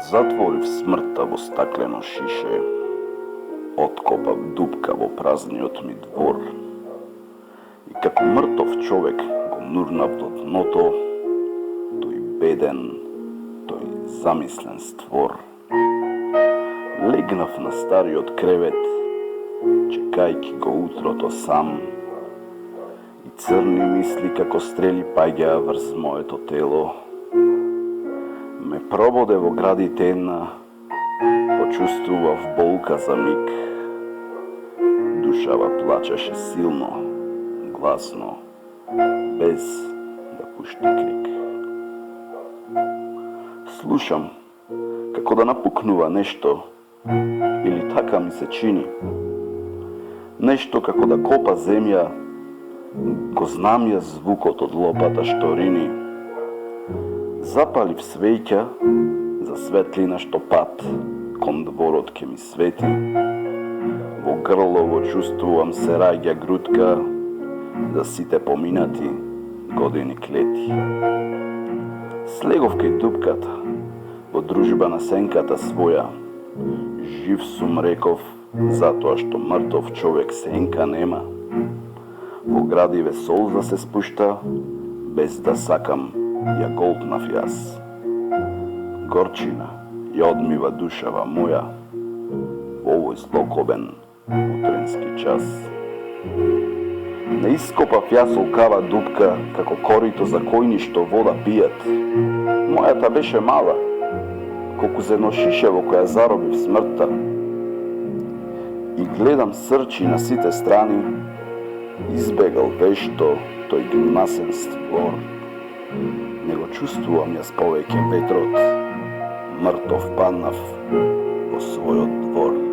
Затворив смртта во стаклено шише, откопав дупка во празниот ми двор. И како мртов човек го нурнав до дното, тој беден, тој замислен створ. Легнав на стариот кревет, чекајки го утрото сам, и црни мисли како стрели паѓаа врз моето тело. Ме прободе во градите една, почувствував болка за миг. Душава плачеше силно, гласно, без да пушти крик. Слушам како да напукнува нешто, или така ми се чини. Нешто како да копа земја, го знам ја звукот од лопата што рини. Запалив свеќа за светлина што пат кон дворот ке ми свети. Во грлово чувствувам се раѓа грудка за сите поминати години клети. Слегов кај дупката, во дружба на сенката своја. Жив сум реков, затоа што мртов човек сенка нема. Во градиве солза се спушта, без да сакам ја голтнав јас. Горчина ја одмива душава моја во овој злокобен утренски час. Не ископав јас олкава дупка како корито за којни што вода пијат. Мојата беше мала, колку за едно шише во која заробив смртта. И гледам срчи на сите страни, избегал вешто тој гримасен створ. Не го чувствувам јас повеќе ветрот, мртов паднав во својот двор.